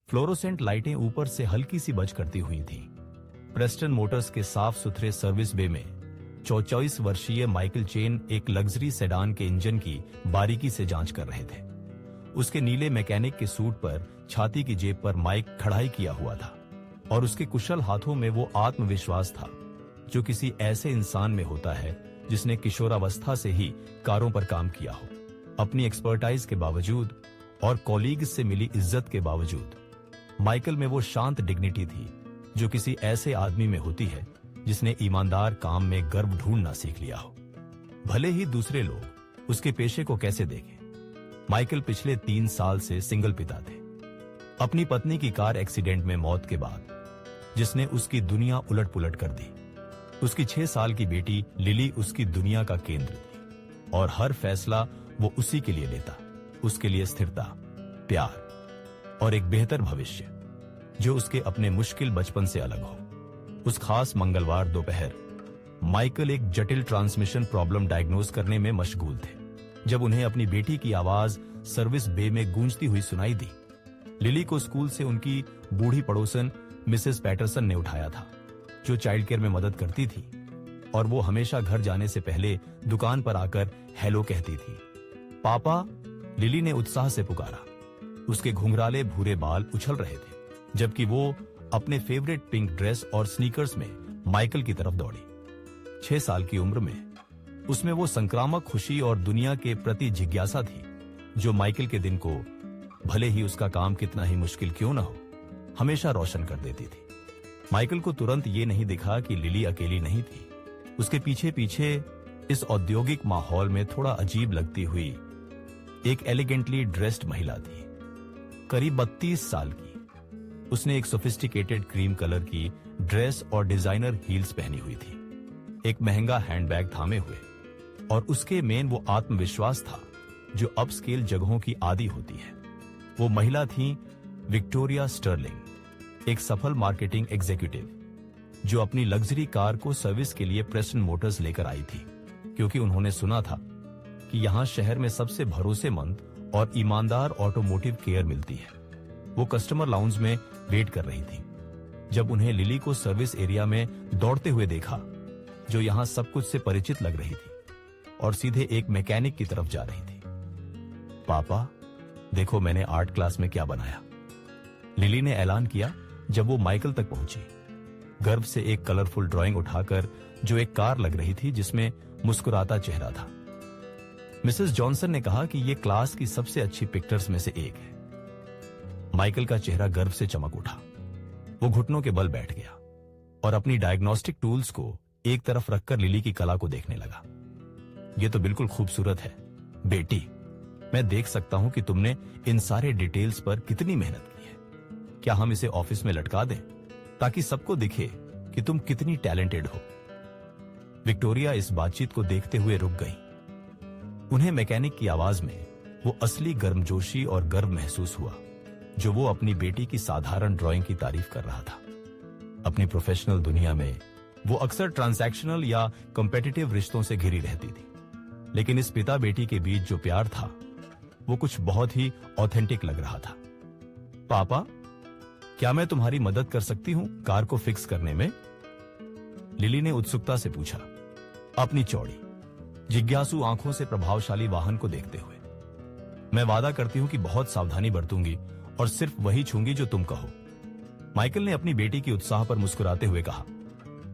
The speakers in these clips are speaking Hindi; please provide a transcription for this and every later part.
फ्लोरोसेंट लाइटें ऊपर से हल्की सी बज करती हुई थीं। प्रेस्टन मोटर्स के साफ सुथरे सर्विस बे में 44 वर्षीय माइकल चेन एक लग्जरी सेडान के इंजन की बारीकी से जांच कर रहे थे। उसके नीले मैकेनिक के सूट पर छाती की जेब पर माइक खड़ाई किया हुआ था और उसके कुशल हाथों में वो आत्मविश्वास था जो किसी ऐसे इंसान में होता है जिसने किशोरावस्था से ही कारों पर काम किया हो। अपनी एक्सपर्टाइज के बावजूद और कॉलीग्स से मिली इज्जत के बावजूद माइकल में वो शांत डिग्निटी थी जो किसी ऐसे आदमी में होती है जिसने ईमानदार काम में गर्व ढूंढना सीख लिया हो, भले ही दूसरे लोग उसके पेशे को कैसे देखें। माइकल पिछले 3 साल से सिंगल पिता थे। अपनी पत्नी की कार एक्सीडेंट में मौत के बाद जिसने उसकी दुनिया उलट पुलट कर दी। उसकी 6 साल की बेटी लिली उसकी दुनिया का केंद्र थी और हर फैसला वो उसी के लिए लेता, उसके लिए स्थिरता, प्यार और एक बेहतर भविष्य जो उसके अपने मुश्किल बचपन से अलग हो। उस खास मंगलवार दोपहर माइकल एक जटिल ट्रांसमिशन प्रॉब्लम डायग्नोज करने में मशगूल थे जब उन्हें अपनी बेटी की आवाज सर्विस बे में गूंजती हुई सुनाई दी। लिली को स्कूल से उनकी बूढ़ी पड़ोसन मिसेस पैटरसन ने उठाया था जो चाइल्ड केयर में मदद करती थी और वो हमेशा घर जाने से पहले दुकान पर आकर हेलो कहती थी। पापा, लिली ने उत्साह से पुकारा। उसके घुंघराले भूरे बाल उछल रहे थे जबकि वो अपने फेवरेट पिंक ड्रेस और स्नीकर्स में माइकल की तरफ दौड़ी। 6 साल की उम्र में उसमें वो संक्रामक खुशी और दुनिया के प्रति जिज्ञासा थी जो माइकल के दिन को, भले ही उसका काम कितना ही मुश्किल क्यों न हो, हमेशा रोशन कर देती थी। माइकल को तुरंत ये नहीं दिखा कि लिली अकेली नहीं थी। उसके पीछे पीछे इस औद्योगिक माहौल में थोड़ा अजीब लगती हुई एक एलिगेंटली ड्रेस्ड महिला थी, करीब 32 साल की। उसने एक सोफिस्टिकेटेड क्रीम कलर की ड्रेस और डिजाइनर हील्स पहनी हुई थी, एक महंगा हैंडबैग थामे हुए, और उसके मेन वो आत्मविश्वास था जो अपस्केल जगहों की आदी होती है। वो महिला थी विक्टोरिया स्टर्लिंग, एक सफल मार्केटिंग एग्जीक्यूटिव जो अपनी लग्जरी कार को सर्विस के लिए प्रेस्टन मोटर्स लेकर आई थी क्योंकि उन्होंने सुना था कि यहां शहर में सबसे भरोसेमंद और ईमानदार ऑटोमोटिव केयर मिलती है। वो कस्टमर लाउंज में वेट कर रही थी जब उन्हें लिली को सर्विस एरिया में दौड़ते हुए देखा जो यहां सब कुछ से परिचित लग रही थी और सीधे एक मैकेनिक की तरफ जा रही थी। पापा, देखो मैंने आर्ट क्लास में क्या बनाया, लिली ने ऐलान किया जब वो माइकल तक पहुंची, गर्व से एक कलरफुल ड्राइंग उठाकर जो एक कार लग रही थी जिसमें मुस्कुराता चेहरा था। मिसेस जॉनसन ने कहा कि ये क्लास की सबसे अच्छी पिक्चर्स में से एक है। माइकल का चेहरा गर्व से चमक उठा। वो घुटनों के बल बैठ गया और अपनी डायग्नोस्टिक टूल्स को एक तरफ रखकर लिली की कला को देखने लगा। ये तो बिल्कुल खूबसूरत है बेटी, मैं देख सकता हूं कि तुमने इन सारे डिटेल्स पर कितनी मेहनत की है। क्या हम इसे ऑफिस में लटका दें ताकि सबको दिखे कि तुम कितनी टैलेंटेड हो। विक्टोरिया इस बातचीत को देखते हुए रुक गई। उन्हें मैकेनिक की आवाज में वो असली गर्मजोशी और गर्व महसूस हुआ जो वो अपनी बेटी की साधारण ड्राइंग की तारीफ कर रहा था। अपनी प्रोफेशनल दुनिया में वो अक्सर ट्रांजैक्शनल या कॉम्पिटिटिव रिश्तों से घिरी रहती थी, लेकिन इस पिता बेटी के बीच जो प्यार था वो कुछ बहुत ही ऑथेंटिक लग रहा था। पापा, क्या मैं तुम्हारी मदद कर सकती हूं कार को फिक्स करने में? लिली ने उत्सुकता से पूछा, अपनी चौड़ी जिज्ञासु आंखों से प्रभावशाली वाहन को देखते हुए। मैं वादा करती हूं कि बहुत सावधानी बरतूंगी और सिर्फ वही छूंगी जो तुम कहो। माइकल ने अपनी बेटी की उत्साह पर मुस्कुराते हुए कहा,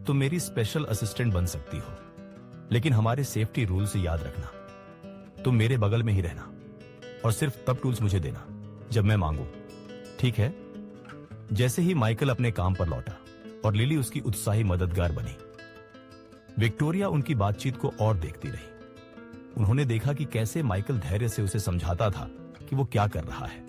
तुम मेरी स्पेशल असिस्टेंट बन सकती हो, लेकिन हमारे सेफ्टी रूल्स याद रखना। तुम मेरे बगल में ही रहना और सिर्फ तब टूल्स मुझे देना जब मैं मांगू, ठीक है? जैसे ही माइकल अपने काम पर लौटा और लिली उसकी उत्साही मददगार बनी, विक्टोरिया उनकी बातचीत को और देखती रही। उन्होंने देखा कि कैसे माइकल धैर्य से उसे समझाता था कि वो क्या कर रहा है,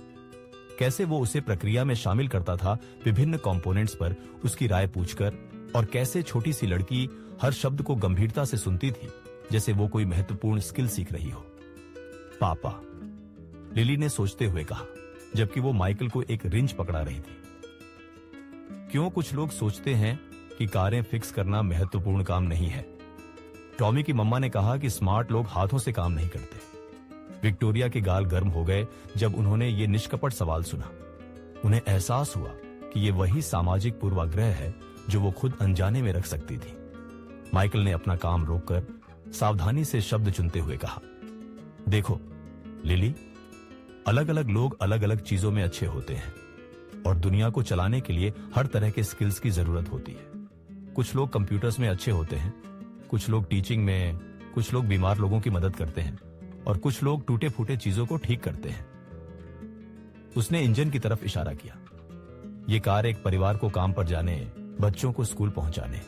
कैसे वो उसे प्रक्रिया में शामिल करता था विभिन्न कंपोनेंट्स पर उसकी राय पूछकर, और कैसे छोटी सी लड़की हर शब्द को गंभीरता से सुनती थी जैसे वो कोई महत्वपूर्ण स्किल सीख रही हो। पापा, लिली ने सोचते हुए कहा जबकि वो माइकल को एक रिंच पकड़ा रही थी। क्यों कुछ लोग सोचते हैं कि कारें फिक्स करना महत्वपूर्ण काम नहीं है? टॉमी की मम्मा ने कहा कि स्मार्ट लोग हाथों से काम नहीं करते। विक्टोरिया के गाल गर्म हो गए जब उन्होंने ये निष्कपट सवाल सुना। उन्हें एहसास हुआ कि ये वही सामाजिक पूर्वाग्रह है जो वो खुद अनजाने में रख सकती थी। माइकल ने अपना काम रोककर सावधानी से शब्द चुनते हुए कहा, देखो लिली, अलग अलग लोग अलग अलग चीजों में अच्छे होते हैं और दुनिया को चलाने के लिए हर तरह के स्किल्स की जरूरत होती है। कुछ लोग कंप्यूटर्स में अच्छे होते हैं, कुछ लोग टीचिंग में, कुछ लोग बीमार लोगों की मदद करते हैं और कुछ लोग टूटे फूटे चीजों को ठीक करते हैं। उसने इंजन की तरफ इशारा किया। ये कार एक परिवार को काम पर जाने, बच्चों को स्कूल पहुंचाने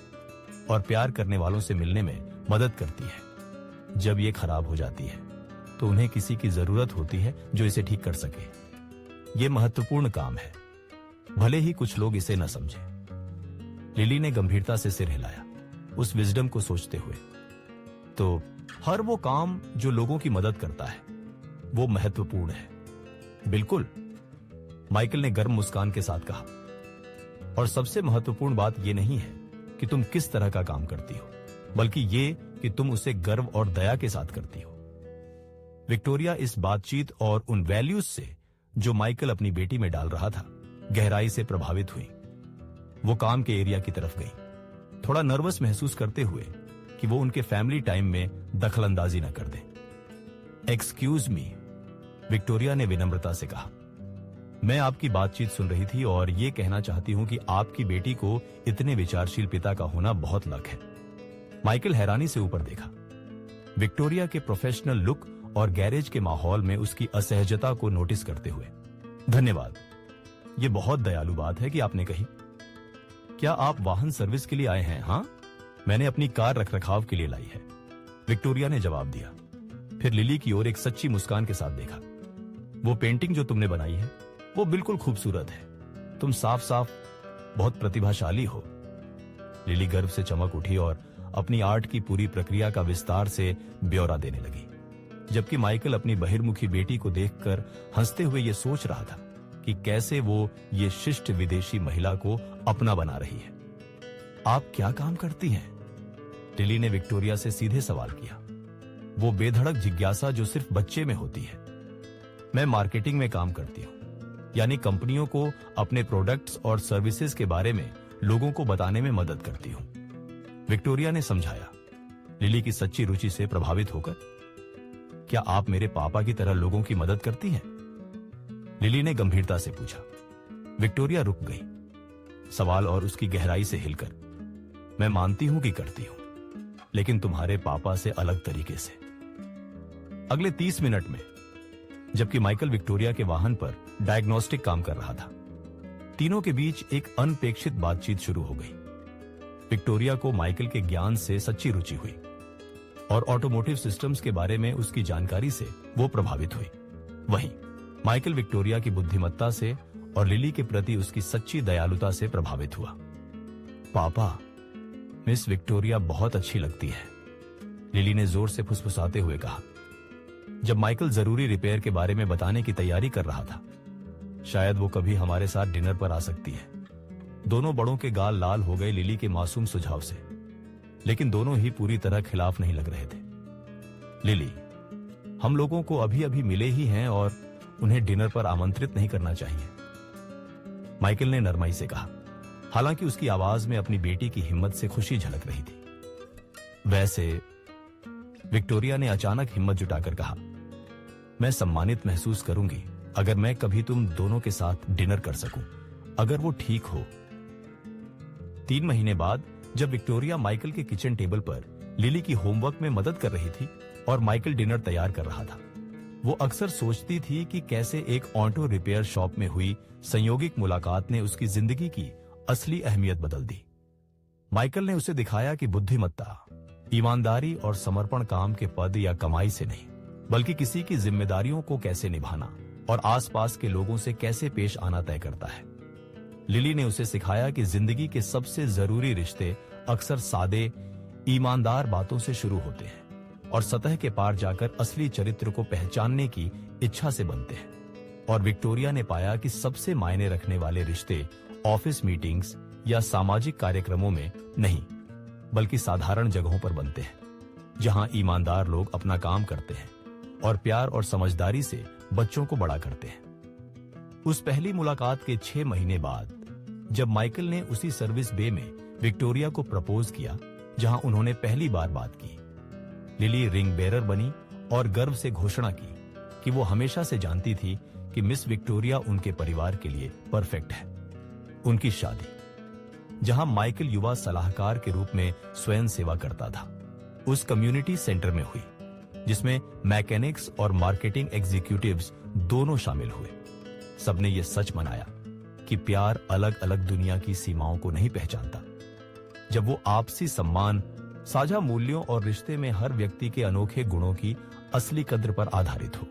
और प्यार करने वालों से मिलने में मदद करती है। जब ये खराब हो जाती है तो उन्हें किसी की जरूरत होती है जो इसे ठीक कर सके। ये महत्वपूर्ण काम है, भले ही कुछ लोग इसे न समझें। लिली ने गंभीरता से सिर हिलाया, उस विजडम को सोचते हुए। तो हर वो काम जो लोगों की मदद करता है वो महत्वपूर्ण है। बिल्कुल, माइकल ने गर्म मुस्कान के साथ कहा। और सबसे महत्वपूर्ण बात यह नहीं है कि तुम किस तरह का काम करती हो, बल्कि ये कि तुम उसे गर्व और दया के साथ करती हो। विक्टोरिया इस बातचीत और उन वैल्यूज से जो माइकल अपनी बेटी में डाल रहा था गहराई से प्रभावित हुई। वो काम के एरिया की तरफ गई, थोड़ा नर्वस महसूस करते हुए कि वो उनके फैमिली टाइम में दखलंदाजी न कर दे। एक्सक्यूज मी, विक्टोरिया ने विनम्रता से कहा, मैं आपकी बातचीत सुन रही थी और ये कहना चाहती हूं कि आपकी बेटी को इतने विचारशील पिता का होना बहुत लक है। माइकल हैरानी से ऊपर देखा, विक्टोरिया के प्रोफेशनल लुक और गैरेज के माहौल में उसकी असहजता को नोटिस करते हुए। धन्यवाद, ये बहुत दयालु बात है कि आपने कही। क्या आप वाहन सर्विस के लिए आए हैं? हाँ, मैंने अपनी कार रखरखाव के लिए लाई है, विक्टोरिया ने जवाब दिया। फिर लिली की ओर एक सच्ची मुस्कान के साथ देखा। वो पेंटिंग जो तुमने बनाई है वो बिल्कुल खूबसूरत है। तुम साफ साफ बहुत प्रतिभाशाली हो। लिली गर्व से चमक उठी और अपनी आर्ट की पूरी प्रक्रिया का विस्तार से ब्यौरा देने लगी, जबकि माइकल अपनी बहिर्मुखी बेटी को देखकर हंसते हुए ये सोच रहा था कि कैसे वो ये शिष्ट विदेशी महिला को अपना बना रही है। आप क्या काम करती हैं? लिली ने विक्टोरिया से सीधे सवाल किया, वो बेधड़क जिज्ञासा जो सिर्फ बच्चे में होती है। मैं मार्केटिंग में काम करती हूँ, यानी कंपनियों को अपने प्रोडक्ट्स और सर्विसेज के बारे में लोगों को बताने में मदद करती हूँ, विक्टोरिया ने समझाया, लिली की सच्ची रुचि से प्रभावित होकर। क्या आप मेरे पापा की तरह लोगों की मदद करती हैं? लिली ने गंभीरता से पूछा। विक्टोरिया रुक गई, सवाल और उसकी गहराई से हिलकर। मैं मानती हूं कि करती हूं, लेकिन तुम्हारे पापा से अलग तरीके से। अगले 30 मिनट में, जबकि माइकल विक्टोरिया के वाहन पर डायग्नोस्टिक काम कर रहा था, तीनों के बीच एक अनपेक्षित बातचीत शुरू हो गई। विक्टोरिया को माइकल के ज्ञान से सच्ची रुचि हुई और ऑटोमोटिव सिस्टम्स के बारे में उसकी जानकारी से वो प्रभावित हुई। वहीं माइकल विक्टोरिया की बुद्धिमत्ता से और लिली के प्रति उसकी सच्ची दयालुता से प्रभावित हुआ। पापा, मिस विक्टोरिया बहुत अच्छी लगती है, लिली ने जोर से फुसफुसाते हुए कहा, जब माइकल जरूरी रिपेयर के बारे में बताने की तैयारी कर रहा था। शायद वो कभी हमारे साथ डिनर पर आ सकती है। दोनों बड़ों के गाल लाल हो गए लिली के मासूम सुझाव से, लेकिन दोनों ही पूरी तरह खिलाफ नहीं लग रहे थे। लिली, हम लोगों को अभी अभी मिले ही हैं और उन्हें डिनर पर आमंत्रित नहीं करना चाहिए, माइकल ने नरमाई से कहा, हालांकि उसकी आवाज में अपनी बेटी की हिम्मत से खुशी झलक रही थी। वैसे, विक्टोरिया ने अचानक हिम्मत जुटाकर कहा, मैं सम्मानित महसूस करूंगी अगर मैं कभी तुम दोनों के साथ डिनर कर सकूं, अगर वो ठीक हो। 3 महीने बाद जब विक्टोरिया माइकल के किचन टेबल पर लिली की होमवर्क में मदद कर रही थी और माइकल डिनर तैयार कर रहा था, वो अक्सर सोचती थी कि कैसे एक ऑटो रिपेयर शॉप में हुई संयोगिक मुलाकात ने उसकी जिंदगी की असली अहमियत बदल दी। माइकल ने उसे दिखाया कि बुद्धिमत्ता, ईमानदारी और समर्पण काम के पद या कमाई से नहीं, बल्कि किसी की जिम्मेदारियों को कैसे निभाना और आसपास के लोगों से कैसे पेश आना तय करता है। लिली ने उसे सिखाया कि जिंदगी के सबसे जरूरी रिश्ते अक्सर सादे, ईमानदार बातों से शुरू होते हैं और सतह के पार जाकर असली चरित्र को पहचानने की इच्छा से बनते हैं। और विक्टोरिया ने पाया कि सबसे मायने रखने वाले रिश्ते ऑफिस मीटिंग्स या सामाजिक कार्यक्रमों में नहीं, बल्कि साधारण जगहों पर बनते हैं, जहां ईमानदार लोग अपना काम करते हैं और प्यार और समझदारी से बच्चों को बड़ा करते हैं। उस पहली मुलाकात के 6 महीने बाद जब माइकल ने उसी सर्विस बे में विक्टोरिया को प्रपोज किया जहां उन्होंने पहली बार बात की, लिली रिंग बेरर बनी और गर्व से घोषणा की कि वो हमेशा से जानती थी कि मिस विक्टोरिया उनके परिवार के लिए परफेक्ट है। उनकी शादी, जहां माइकल युवा सलाहकार के रूप में स्वयं सेवा करता था, उस कम्युनिटी सेंटर में हुई जिसमें मैकेनिक्स और मार्केटिंग एग्जीक्यूटिव्स दोनों शामिल हुए। सबने ये सच मनाया कि प्यार अलग अलग दुनिया की सीमाओं को नहीं पहचानता, जब वो आपसी सम्मान, साझा मूल्यों और रिश्ते में हर व्यक्ति के अनोखे गुणों की असली कद्र पर आधारित हो।